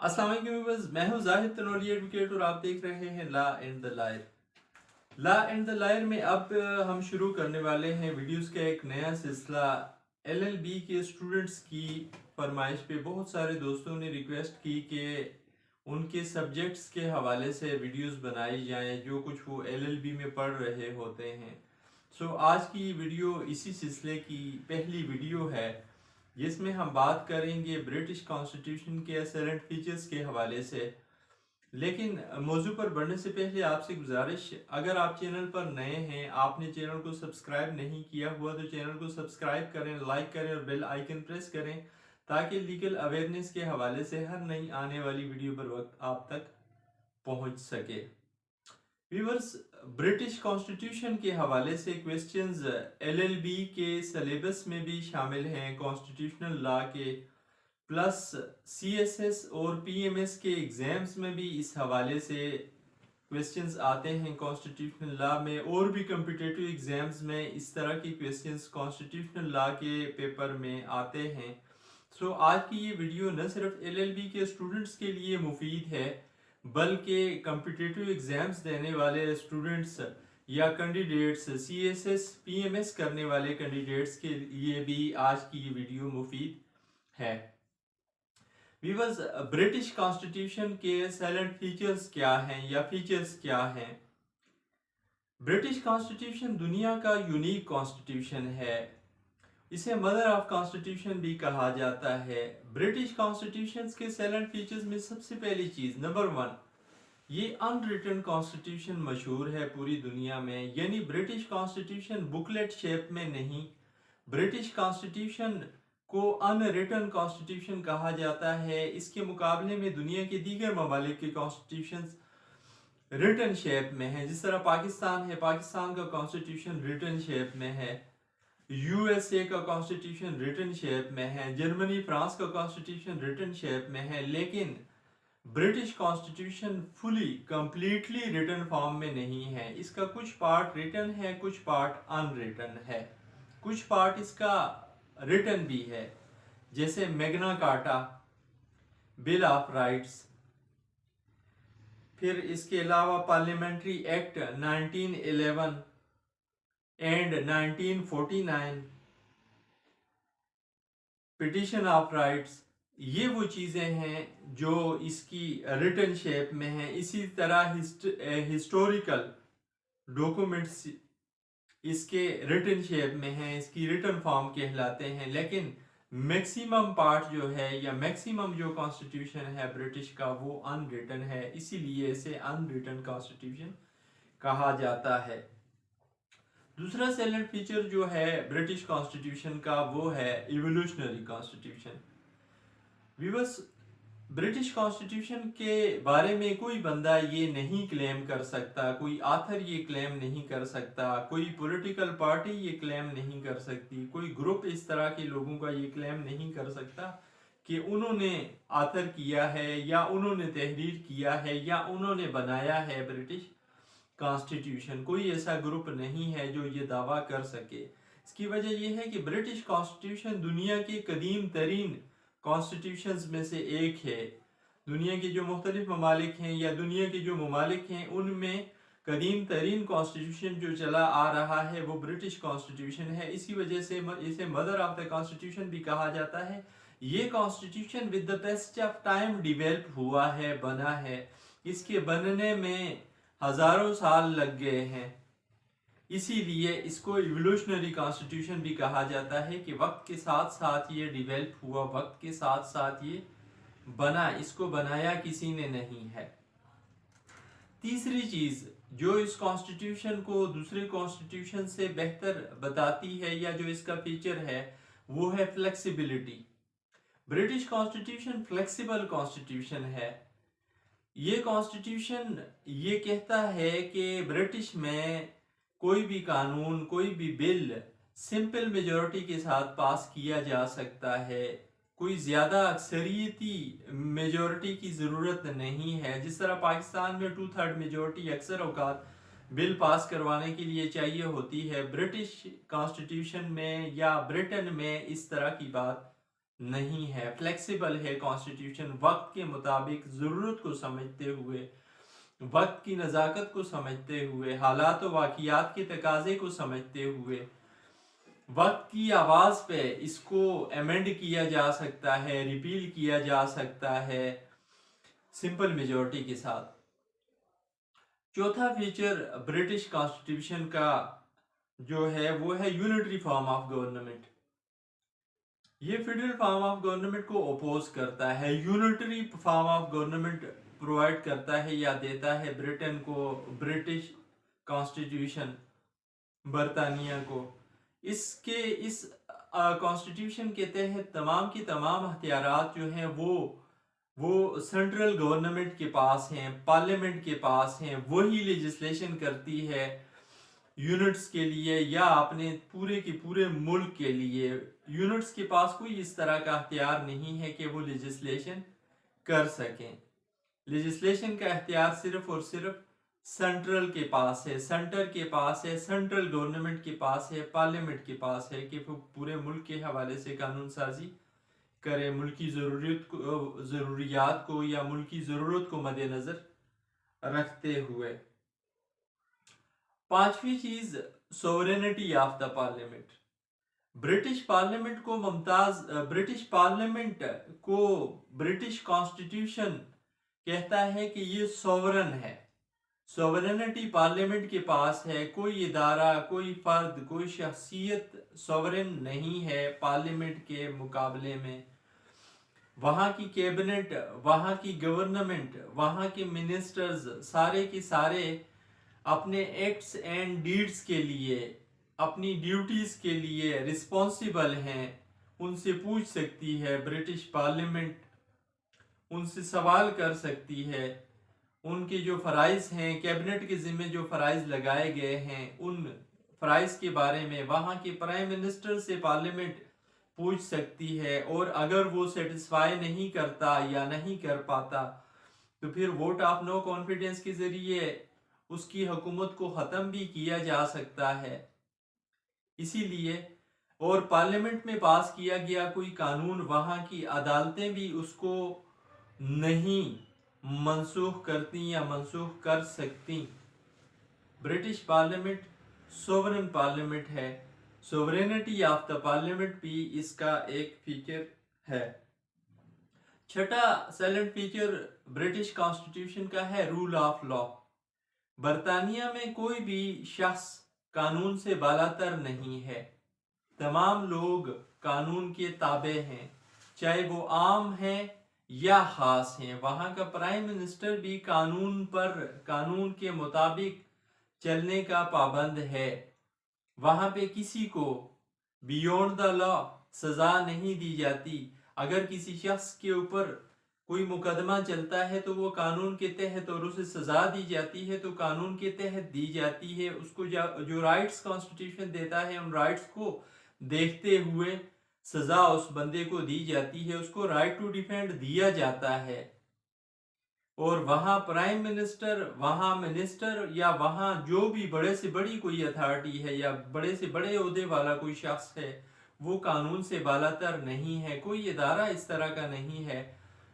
अस्सलाम वालेकुम व्यूअर्स, मैं हूं जाहिद तनोली एडवोकेट और आप देख रहे हैं law and the liar. Law and the liar में अब हम शुरू करने वाले हैं वीडियोस का एक नया सिलसिला। एलएलबी के स्टूडेंट्स की फरमाइश पे बहुत सारे दोस्तों ने रिक्वेस्ट की कि उनके सब्जेक्ट्स के हवाले से वीडियोस बनाई जाएं जो कुछ वो एलएलबी में पढ़ रहे होते हैं। आज की वीडियो इसी सिलसिले की पहली वीडियो है जिसमें हम बात करेंगे ब्रिटिश कॉन्स्टिट्यूशन के एसेलेंट फीचर्स के हवाले से। लेकिन मौजू पर बढ़ने से पहले आपसे गुजारिश, अगर आप चैनल पर नए हैं, आपने चैनल को सब्सक्राइब नहीं किया हुआ तो चैनल को सब्सक्राइब करें, लाइक करें और बेल आइकन प्रेस करें ताकि लीगल अवेयरनेस के हवाले से हर नई आने वाली वीडियो बर वक्त आप तक पहुंच सके। व्यूअर्स, ब्रिटिश कॉन्स्टिट्यूशन के हवाले से क्वेश्चंस एलएलबी के सिलेबस में भी शामिल हैं, कॉन्स्टिट्यूशनल लॉ के प्लस सीएसएस और पीएमएस के एग्जाम्स में भी इस हवाले से क्वेश्चंस आते हैं कॉन्स्टिट्यूशनल लॉ में, और भी कम्पिटिटिव एग्जाम्स में इस तरह के क्वेश्चंस कॉन्स्टिट्यूशनल लॉ के पेपर में आते हैं। आज की ये वीडियो न सिर्फ एलएलबी के स्टूडेंट्स के लिए मुफीद है बल्कि कम्पिटिटिव एग्जाम्स देने वाले स्टूडेंट्स या कैंडिडेट्स, सीएसएस पीएमएस करने वाले कैंडिडेट्स के लिए भी आज की ये वीडियो मुफीद है। व्यूअर्स, ब्रिटिश कॉन्स्टिट्यूशन के साइलेंट फीचर्स क्या हैं या फीचर्स क्या हैं? ब्रिटिश कॉन्स्टिट्यूशन दुनिया का यूनिक कॉन्स्टिट्यूशन है। इसे मदर ऑफ कॉन्स्टिट्यूशन भी कहा जाता है। ब्रिटिश कॉन्स्टिट्यूशन के साइलेंट फीचर्स में सबसे पहली चीज नंबर 1, ये अनरिटन कॉन्स्टिट्यूशन मशहूर है पूरी दुनिया में, यानी ब्रिटिश कॉन्स्टिट्यूशन बुकलेट शेप में नहीं। ब्रिटिश कॉन्स्टिट्यूशन को अनरिटन कॉन्स्टिट्यूशन कहा जाता है। इसके मुकाबले में दुनिया के दीगर ममालिक के कॉन्स्टिट्यूशंस रिटन शेप में है। जिस तरह पाकिस्तान है, पाकिस्तान का कॉन्स्टिट्यूशन रिटन शेप में है। यूएसए का कॉन्स्टिट्यूशन रिटन शेप में है। जर्मनी, फ्रांस का कॉन्स्टिट्यूशन रिटन शेप में है। लेकिन British constitution fully completely written form में नहीं है। इसका कुछ पार्ट रिटन है, कुछ पार्ट अनरिटन है, कुछ पार्ट इसका रिटन भी है, जैसे Magna carta, bill of rights, फिर इसके अलावा parliamentary act 1911 and 1949, petition of rights. ये वो चीज़ें हैं जो इसकी रिटन शेप में हैं। इसी तरह हिस्टोरिकल डॉक्यूमेंट्स इसके रिटन शेप में हैं, इसकी रिटन फॉर्म कहलाते हैं। लेकिन मैक्सिमम पार्ट जो है या मैक्सिमम जो कॉन्स्टिट्यूशन है ब्रिटिश का वो अनरिटन है, इसीलिए इसे अनरिटन कॉन्स्टिट्यूशन कहा जाता है। दूसरा सैलेंट फीचर जो है ब्रिटिश कॉन्स्टिट्यूशन का वो है evolutionary constitution. Viewers, British constitution के बारे में कोई बंदा ये नहीं क्लेम कर सकता, कोई आथर ये क्लेम नहीं कर सकता, कोई पॉलिटिकल पार्टी ये क्लेम नहीं कर सकती, कोई ग्रुप इस तरह के लोगों का ये क्लेम नहीं कर सकता कि उन्होंने आथर किया है या उन्होंने तहरीर किया है या उन्होंने बनाया है ब्रिटिश कॉन्स्टिट्यूशन। कोई ऐसा ग्रुप नहीं है जो ये दावा कर सके। इसकी वजह यह है कि ब्रिटिश कॉन्स्टिट्यूशन दुनिया के कदीम तरीन कॉन्स्टिट्यूशंस में से एक है। दुनिया के जो मुख्तलिफ ममालिक हैं या दुनिया के जो ममालिक हैं उनमें कदीम तरीन कॉन्स्टिट्यूशन जो चला आ रहा है वो ब्रिटिश कॉन्स्टिट्यूशन है। इसी वजह से इसे मदर ऑफ द कॉन्स्टिट्यूशन भी कहा जाता है। ये constitution with the paste of time develop हुआ है, बना है। इसके बनने में हजारों साल लग गए हैं, इसीलिए इसको इवोल्यूशनरी कॉन्स्टिट्यूशन भी कहा जाता है कि वक्त के साथ साथ ये डिवेल्प हुआ, वक्त के साथ साथ ये बना, इसको बनाया किसी ने नहीं है। तीसरी चीज जो इस कॉन्स्टिट्यूशन को दूसरे कॉन्स्टिट्यूशन से बेहतर बताती है या जो इसका फीचर है वो है flexibility. British constitution flexible constitution है। ये कॉन्स्टिट्यूशन ये कहता है कि ब्रिटिश में कोई भी कानून, कोई भी बिल सिंपल मेजॉरिटी के साथ पास किया जा सकता है। कोई ज़्यादा अक्सरियती मेजॉरिटी की ज़रूरत नहीं है। जिस तरह पाकिस्तान में 2/3 मेजॉरिटी अक्सर औकात बिल पास करवाने के लिए चाहिए होती है, ब्रिटिश कॉन्स्टिट्यूशन में या ब्रिटेन में इस तरह की बात नहीं है, फ्लेक्सिबल है कॉन्स्टिट्यूशन, वक्त के मुताबिक ज़रूरत को समझते हुए, वक्त की नज़ाकत को समझते हुए, हालात व वाक़ियात के तकाज़े को समझते हुए, वक्त की आवाज़ पे इसको अमेंड किया जा सकता है, रिपील किया जा सकता है सिंपल मेजॉरिटी के साथ। चौथा फीचर ब्रिटिश कॉन्स्टिट्यूशन का जो है वो है यूनिटरी फॉर्म ऑफ गवर्नमेंट। ये फेडरल फॉर्म ऑफ गवर्नमेंट को अपोज करता है, unitary form of government provide करता है या देता है ब्रिटेन को, ब्रिटिश कॉन्स्टिट्यूशन बरतानिया को। इस कॉन्स्टिट्यूशन के तहत तमाम की तमाम अख्तियारात जो हैं वो सेंट्रल गवर्नमेंट के पास हैं, पार्लियामेंट के पास हैं। वही लेजिस्लेशन करती है यूनिट्स के लिए या अपने पूरे के पूरे मुल्क के लिए। यूनिट्स के पास कोई इस तरह का अख्तियार नहीं है कि वो लेजिस्लेशन कर सकें। लेजिस्लेशन का अख्तियार सिर्फ और सिर्फ सेंट्रल के पास है, सेंटर के पास है, सेंट्रल गवर्नमेंट के पास है, पार्लियामेंट के पास है कि वो पूरे मुल्क के हवाले से कानून साजी करे, मुल्की ज़रूरियात को या मुल्की ज़रूरत को मद्देनज़र रखते हुए। पांचवी चीज, sovereignty of the parliament. British parliament को ब्रिटिश कॉन्स्टिट्यूशन कहता है कि ये सोवरन है। सोवरेनिटी पार्लियामेंट के पास है। कोई इदारा, कोई फर्द, कोई शख्सियत सोवरेन नहीं है पार्लियामेंट के मुकाबले में। वहाँ की कैबिनेट, वहाँ की गवर्नमेंट, वहाँ के मिनिस्टर्स सारे के सारे अपने एक्ट्स एंड डीड्स के लिए, अपनी ड्यूटीज़ के लिए रिस्पॉन्सिबल हैं। उनसे पूछ सकती है ब्रिटिश पार्लियामेंट, उनसे सवाल कर सकती है। उनके जो फ़राइज़ हैं, कैबिनेट के ज़िम्मे जो फ़राइज़ लगाए गए हैं, उन फ़राइज़ के बारे में वहाँ के प्राइम मिनिस्टर से पार्लियामेंट पूछ सकती है। और अगर वो सेटिस्फाई नहीं करता या नहीं कर पाता तो फिर वोट ऑफ नो कॉन्फिडेंस के ज़रिए उसकी हुकूमत को ख़त्म भी किया जा सकता है। इसीलिए और पार्लियामेंट में पास किया गया कोई कानून वहाँ की अदालतें भी उसको नहीं मनसूख करती या मनसूख कर सकती। ब्रिटिश पार्लियामेंट सोवरेन पार्लियामेंट है। सोवरेनिटी ऑफ द पार्लियामेंट भी इसका एक फीचर है। छठा साइलेंट फीचर ब्रिटिश कॉन्स्टिट्यूशन का है रूल ऑफ लॉ। बरतानिया में कोई भी शख्स कानून से बालातर नहीं है। तमाम लोग कानून के ताबे हैं, चाहे वो आम हैं या खास हैं। वहाँ का प्राइम मिनिस्टर भी कानून के मुताबिक चलने का पाबंद है। वहाँ पे किसी को बियॉन्ड द लॉ सज़ा नहीं दी जाती। अगर किसी शख्स के ऊपर कोई मुकदमा चलता है तो वो कानून के तहत, और उसे सज़ा दी जाती है तो कानून के तहत दी जाती है। उसको जो राइट्स कॉन्स्टिट्यूशन देता है, उन राइट्स को देखते हुए सज़ा उस बंदे को दी जाती है। उसको राइट टू डिफेंड दिया जाता है। और वहाँ प्राइम मिनिस्टर, वहाँ मिनिस्टर या वहाँ जो भी बड़े से बड़ी कोई अथॉरिटी है या बड़े से बड़े ओहदे वाला कोई शख्स है, वो कानून से बालातर नहीं है। कोई इदारा इस तरह का नहीं है।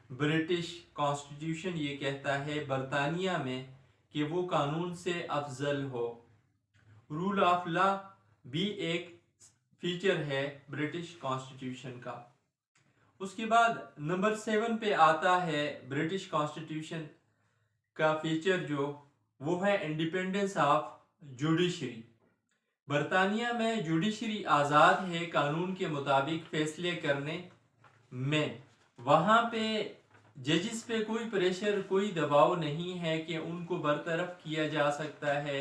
ब्रिटिश कॉन्स्टिट्यूशन ये कहता है बरतानिया में कि वो कानून से अफजल हो। रूल ऑफ लॉ भी एक फीचर है ब्रिटिश कॉन्स्टिट्यूशन का। उसके बाद नंबर 7 पे आता है ब्रिटिश कॉन्स्टिट्यूशन का फीचर जो वो है इंडिपेंडेंस ऑफ जुडिशरी। बरतानिया में जुडिशरी आज़ाद है कानून के मुताबिक फैसले करने में। वहाँ पे जजिस पे कोई प्रेशर, कोई दबाव नहीं है कि उनको बरतरफ किया जा सकता है।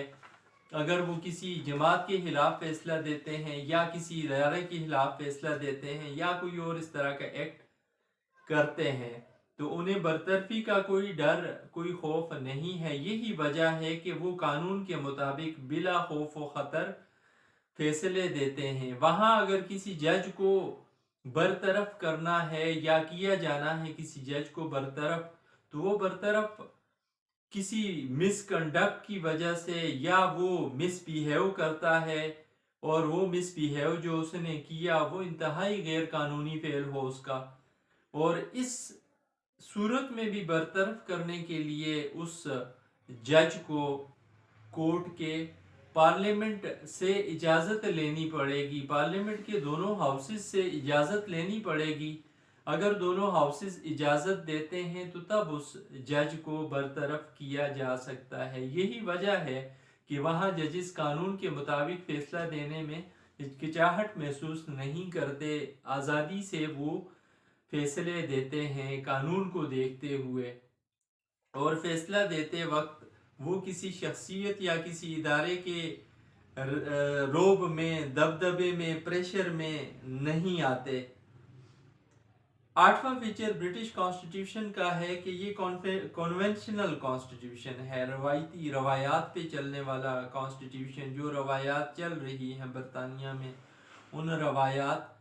अगर वो किसी जमात के खिलाफ फैसला देते हैं या किसी इदारे के खिलाफ फैसला देते हैं या कोई और इस तरह का एक्ट करते हैं तो उन्हें बरतरफी का कोई डर, कोई खौफ नहीं है। यही वजह है कि वो कानून के मुताबिक बिला खौफ व ख़तर फैसले देते हैं। वहाँ अगर किसी जज को बरतरफ करना है या किया जाना है किसी जज को बरतरफ, तो वो बरतरफ किसी मिसकंडक्ट की वजह से या वो मिसबिहेव करता है, اور وہ مس بیہیو جو اس نے کیا وہ انتہائی غیر قانونی فعل ہو اس کا، اور اس صورت میں بھی برطرف کرنے کے لیے اس جج کو کورٹ کے پارلیمنٹ سے اجازت لینی پڑے گی، پارلیمنٹ کے دونوں ہاؤسز سے اجازت لینی پڑے گی۔ اگر دونوں ہاؤسز اجازت دیتے ہیں تو تب اس جج کو برطرف کیا جا سکتا ہے۔ یہی وجہ ہے کہ وہاں ججز قانون کے مطابق فیصلہ دینے میں ہچکچاہٹ محسوس نہیں کرتے، آزادی سے وہ فیصلے دیتے ہیں قانون کو دیکھتے ہوئے، اور فیصلہ دیتے وقت وہ کسی شخصیت یا کسی ادارے کے روب میں، دبدبے میں، پریشر میں نہیں آتے۔ 8واں فیچر برٹش کانسٹیٹیوشن کا ہے کہ یہ کنونشنل کانسٹیٹیوشن ہے، روایتی روایات پہ چلنے والا کانسٹیٹیوشن۔ جو روایات چل رہی ہیں برطانیہ میں ان روایات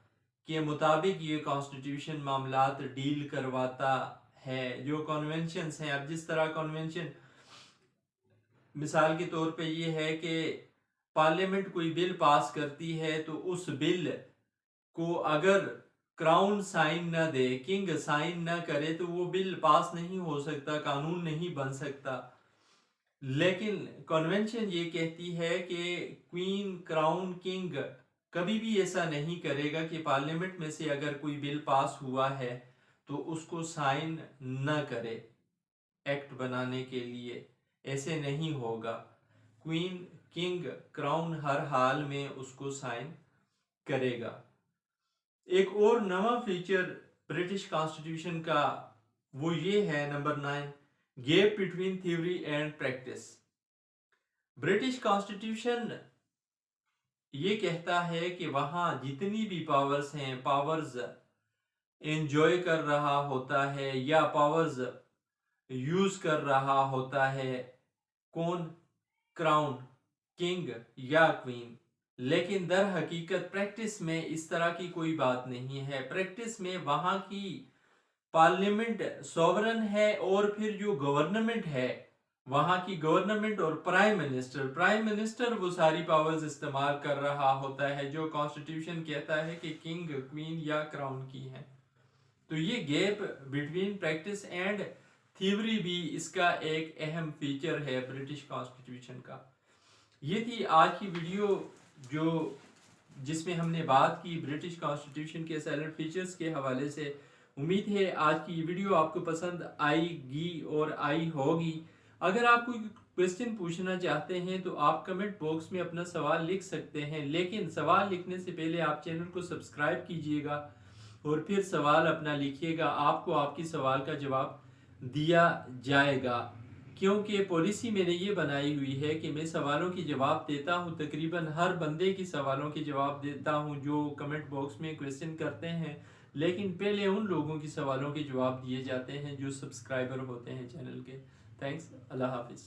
کے مطابق یہ کانسٹیٹیوشن معاملات ڈیل کرواتا ہے۔ جو کنونشنز ہیں، اب جس طرح کنونشن مثال کے طور پہ یہ ہے کہ پارلیمنٹ کوئی بل پاس کرتی ہے تو اس بل کو اگر کراؤن سائن نہ دے، کنگ سائن نہ کرے تو وہ بل پاس نہیں ہو سکتا، قانون نہیں بن سکتا۔ لیکن کنونشن یہ کہتی ہے کہ کوئین، کراؤن، کنگ کبھی بھی ایسا نہیں کرے گا کہ پارلیمنٹ میں سے اگر کوئی بل پاس ہوا ہے تو اس کو سائن نہ کرے ایکٹ بنانے کے لیے، ایسے نہیں ہوگا۔ کوئین، کنگ، کراؤن ہر حال میں اس کو سائن کرے گا۔ ایک اور نواں فیچر برٹش کانسٹیٹیوشن کا وہ یہ ہے، number 9، gap between theory and practice. British constitution یہ کہتا ہے کہ وہاں جتنی بھی پاورز ہیں، پاورز انجوائے کر رہا ہوتا ہے یا پاورز یوز کر رہا ہوتا ہے کون؟ کراؤن، کنگ یا کوئین۔ لیکن در حقیقت پریکٹس میں اس طرح کی کوئی بات نہیں ہے۔ پریکٹس میں وہاں کی پارلیمنٹ سوورن ہے، اور پھر جو گورنمنٹ ہے وہاں کی گورنمنٹ اور پرائم منسٹر وہ ساری پاورز استعمال کر رہا ہوتا ہے جو کانسٹیٹیوشن کہتا ہے کہ کنگ، کوئین یا کراؤن کی ہے۔ تو یہ gap between practice and theory بھی اس کا ایک اہم فیچر ہے برٹش کانسٹیٹیوشن کا۔ یہ تھی آج کی ویڈیو جس میں ہم نے بات کی برٹش کانسٹیٹیوشن کے سائلنٹ فیچرز کے حوالے سے۔ امید ہے آج کی ویڈیو آپ کو پسند آئے گی اور آئی ہوگی۔ اگر آپ کوئی کوئسچن پوچھنا چاہتے ہیں تو آپ کمنٹ باکس میں اپنا سوال لکھ سکتے ہیں، لیکن سوال لکھنے سے پہلے آپ چینل کو سبسکرائب کیجئے گا اور پھر سوال اپنا لکھیے گا، آپ کو آپ کی سوال کا جواب دیا جائے گا۔ کیونکہ پالیسی میں نے یہ بنائی ہوئی ہے کہ میں سوالوں کی جواب دیتا ہوں، تقریباً ہر بندے کی سوالوں کی جواب دیتا ہوں جو کمنٹ باکس میں کوئسچن کرتے ہیں، لیکن پہلے ان لوگوں کی سوالوں کے جواب دیے جاتے ہیں جو سبسکرائبر ہوتے ہیں چینل کے۔ تھینکس، اللہ حافظ۔